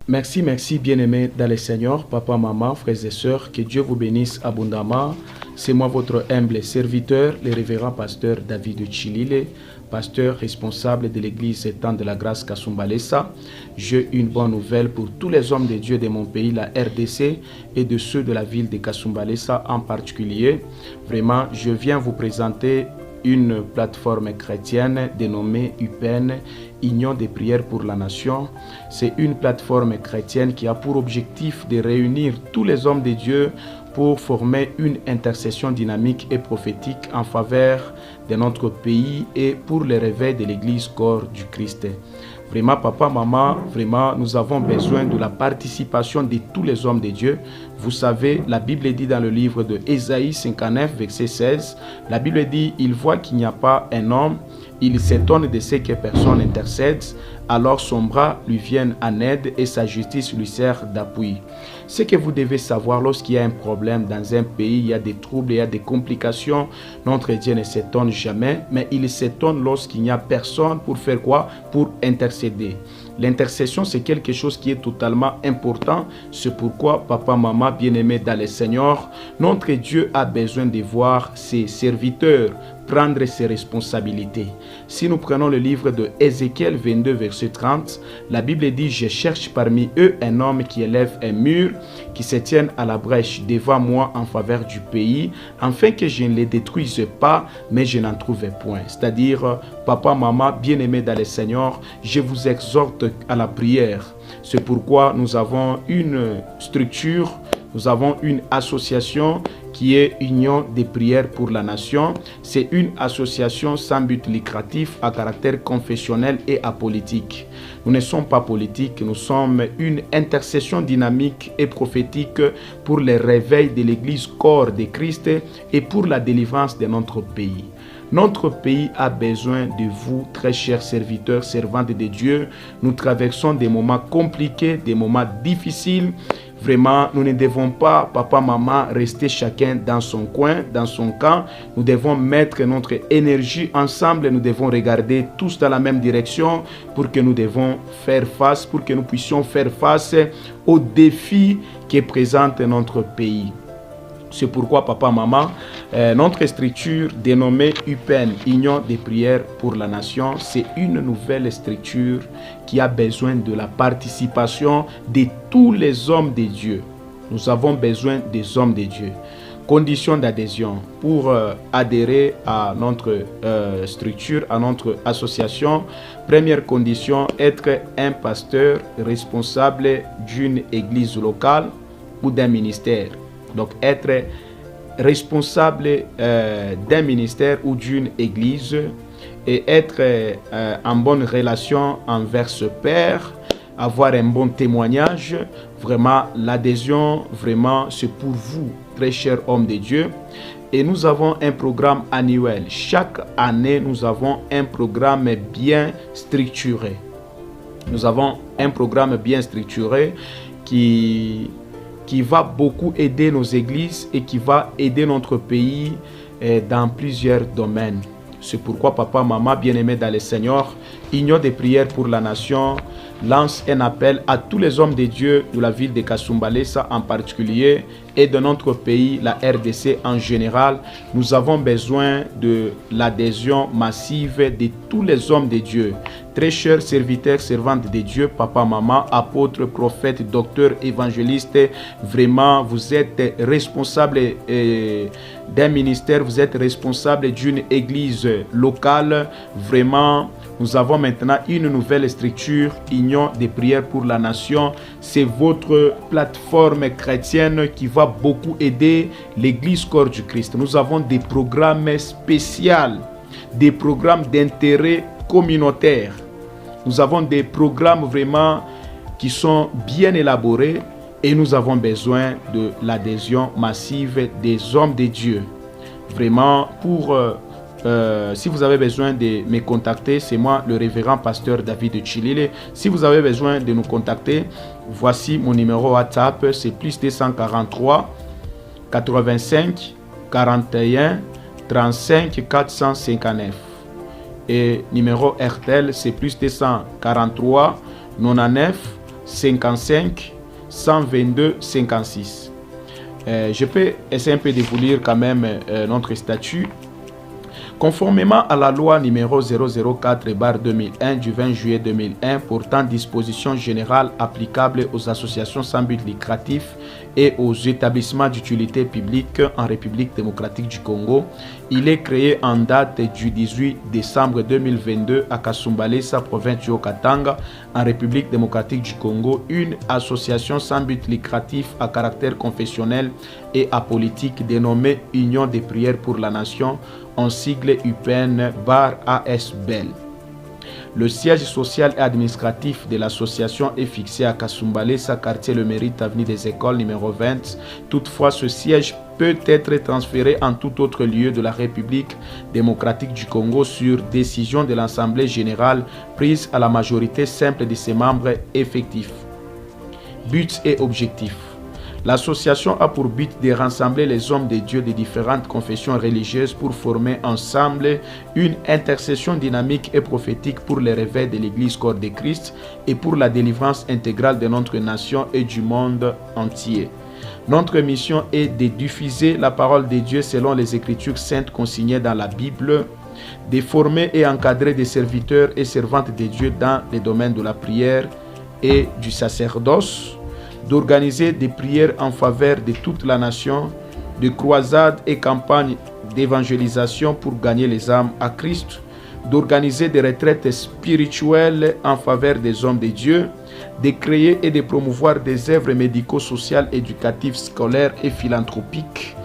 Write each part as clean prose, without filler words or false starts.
Merci, bien-aimés dans le Seigneur, papa, maman, frères et sœurs, que Dieu vous bénisse abondamment. C'est moi votre humble serviteur, le révérend pasteur David Chilile, pasteur responsable de l'église Temps de la Grâce Kasumbalesa. J'ai une bonne nouvelle pour tous les hommes de Dieu de mon pays, la RDC, et de ceux de la ville de Kasumbalesa en particulier. Vraiment, je viens vous présenter une plateforme chrétienne dénommée UPEN, Union des prières pour la nation. C'est une plateforme chrétienne qui a pour objectif de réunir tous les hommes de Dieu pour former une intercession dynamique et prophétique en faveur de notre pays et pour le réveil de l'Église corps du Christ. Vraiment, papa, maman, vraiment, nous avons besoin de la participation de tous les hommes de Dieu. Vous savez, la Bible dit dans le livre de Ésaïe 59, verset 16, la Bible dit, il voit qu'il n'y a pas un homme, il s'étonne de ce que personne intercède, alors son bras lui vient en aide et sa justice lui sert d'appui. Ce que vous devez savoir, lorsqu'il y a un problème dans un pays, il y a des troubles, il y a des complications, notre Dieu ne s'étonne jamais, mais il s'étonne lorsqu'il n'y a personne pour faire quoi? Pour intercéder. L'intercession, c'est quelque chose qui est totalement important. C'est pourquoi, papa, maman, bien-aimés dans le Seigneur, notre Dieu a besoin de voir ses serviteurs prendre ses responsabilités. Si nous prenons le livre de Ézéchiel 22, verset 30, la Bible dit « Je cherche parmi eux un homme qui élève un mur, qui se tienne à la brèche devant moi en faveur du pays, afin que je ne les détruise pas, mais je n'en trouve point. » C'est-à-dire, papa, maman, bien-aimés dans le Seigneur, je vous exhorte à la prière. C'est pourquoi nous avons une structure, nous avons une association qui est Union des prières pour la nation. C'est une association sans but lucratif à caractère confessionnel et apolitique. Nous ne sommes pas politiques, nous sommes une intercession dynamique et prophétique pour le réveil de l'Église corps de Christ et pour la délivrance de notre pays. Notre pays a besoin de vous, très chers serviteurs, servantes de Dieu. Nous traversons des moments compliqués, des moments difficiles. Vraiment, nous ne devons pas, papa, maman, rester chacun dans son coin, dans son camp. Nous devons mettre notre énergie ensemble. Nous devons regarder tous dans la même direction pour que nous devons faire face, pour que nous puissions faire face aux défis que présente notre pays. C'est pourquoi, papa, maman, notre structure dénommée UPEN, Union des prières pour la nation, c'est une nouvelle structure qui a besoin de la participation de tous les hommes de Dieu. Nous avons besoin des hommes de Dieu. Conditions d'adhésion. Pour adhérer à notre structure, à notre association, première condition, être un pasteur responsable d'une église locale ou d'un ministère. Donc, être responsable d'un ministère ou d'une église et être en bonne relation envers ce père, avoir un bon témoignage. Vraiment, l'adhésion, vraiment, c'est pour vous, très chers hommes de Dieu. Et nous avons un programme annuel. Chaque année, nous avons un programme bien structuré. Nous avons un programme bien structuré qui va beaucoup aider nos églises et qui va aider notre pays dans plusieurs domaines. C'est pourquoi papa, maman, bien-aimés dans le Seigneur, Union des prières pour la nation lance un appel à tous les hommes de Dieu de la ville de Kasumbalesa en particulier et de notre pays, la RDC en général. Nous avons besoin de l'adhésion massive de tous les hommes de Dieu. Très chers serviteurs, servantes de Dieu, papa, maman, apôtres, prophètes, docteurs, évangélistes, vraiment, vous êtes responsables d'un ministère, vous êtes responsables d'une église locale. Vraiment, nous avons maintenant une nouvelle structure, Union des prières pour la nation. C'est votre plateforme chrétienne qui va beaucoup aider l'église corps du Christ. Nous avons des programmes spéciaux, des programmes d'intérêt communautaire. Nous avons des programmes vraiment qui sont bien élaborés et nous avons besoin de l'adhésion massive des hommes de Dieu. Vraiment, si vous avez besoin de me contacter, c'est moi, le révérend pasteur David Chilile. Si vous avez besoin de nous contacter, voici mon numéro WhatsApp, c'est plus 243 85 41 35 459. Et numéro RTL, c'est plus 243 99 55 122 56. Je peux essayer un peu de vous lire quand même notre statut. Conformément à la loi numéro 004/2001 du 20 juillet 2001 portant dispositions générales applicables aux associations sans but lucratif et aux établissements d'utilité publique en République démocratique du Congo, il est créé en date du 18 décembre 2022 à Kasumbalesa, province du Haut-Katanga, en République démocratique du Congo, une association sans but lucratif à caractère confessionnel et apolitique dénommée Union des prières pour la nation, en sigle UPN/ASBEL. Le siège social et administratif de l'association est fixé à Kasumbalesa, quartier Le Mérite, avenue des Écoles, numéro 20. Toutefois, ce siège peut être transféré en tout autre lieu de la République démocratique du Congo sur décision de l'Assemblée générale prise à la majorité simple de ses membres effectifs. Buts et objectifs. L'association a pour but de rassembler les hommes de Dieu de différentes confessions religieuses pour former ensemble une intercession dynamique et prophétique pour le réveil de l'Église corps de Christ et pour la délivrance intégrale de notre nation et du monde entier. Notre mission est de diffuser la parole de Dieu selon les Écritures saintes consignées dans la Bible, de former et encadrer des serviteurs et servantes de Dieu dans les domaines de la prière et du sacerdoce, d'organiser des prières en faveur de toute la nation, de croisades et campagnes d'évangélisation pour gagner les âmes à Christ, d'organiser des retraites spirituelles en faveur des hommes de Dieu, de créer et de promouvoir des œuvres médico-sociales, éducatives, scolaires et philanthropiques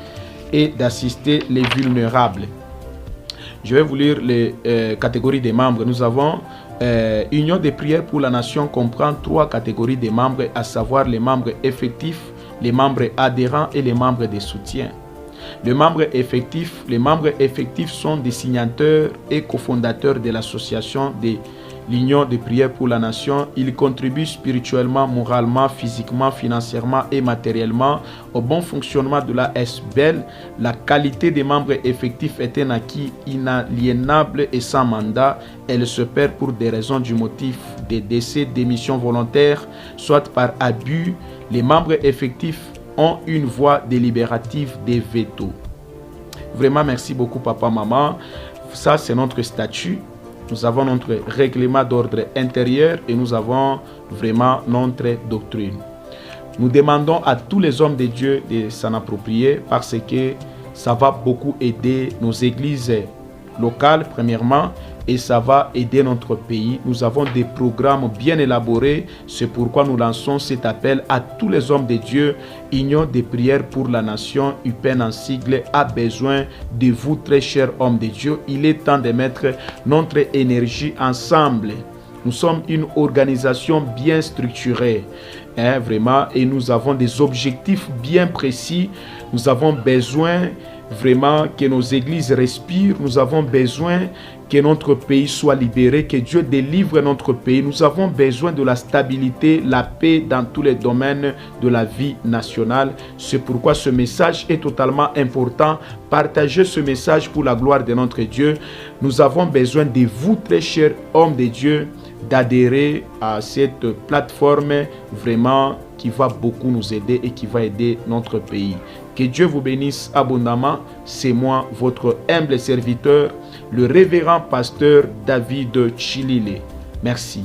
et d'assister les vulnérables. Je vais vous lire les catégories des membres. Nous avons Union des prières pour la nation comprend 3 catégories de membres, à savoir les membres effectifs, les membres adhérents et les membres de soutien. Les membres effectifs sont des signataires et cofondateurs de l'association de l'Union des prières pour la nation. Ils contribuent spirituellement, moralement, physiquement, financièrement et matériellement au bon fonctionnement de la SBEL. La qualité des membres effectifs est un acquis inaliénable et sans mandat. Elle se perd pour des raisons du motif de décès, démission volontaire, soit par abus. Les membres effectifs ont une voix délibérative des vétos. Vraiment, merci beaucoup, papa, maman. Ça, c'est notre statut. Nous avons notre règlement d'ordre intérieur et nous avons vraiment notre doctrine. Nous demandons à tous les hommes de Dieu de s'en approprier parce que ça va beaucoup aider nos églises locales, premièrement, et ça va aider notre pays. Nous avons des programmes bien élaborés. C'est pourquoi nous lançons cet appel à tous les hommes de Dieu. Union des prières pour la nation, UPN en sigle, a besoin de vous, très chers hommes de Dieu. Il est temps de mettre notre énergie ensemble. Nous sommes une organisation bien structurée, vraiment, et nous avons des objectifs bien précis. Nous avons besoin vraiment que nos églises respirent. Nous avons besoin que notre pays soit libéré, que Dieu délivre notre pays. Nous avons besoin de la stabilité, la paix dans tous les domaines de la vie nationale. C'est pourquoi ce message est totalement important. Partagez ce message pour la gloire de notre Dieu. Nous avons besoin de vous, très chers hommes de Dieu, d'adhérer à cette plateforme vraiment qui va beaucoup nous aider et qui va aider notre pays. Que Dieu vous bénisse abondamment. C'est moi, votre humble serviteur, le révérend pasteur David Chilile. Merci.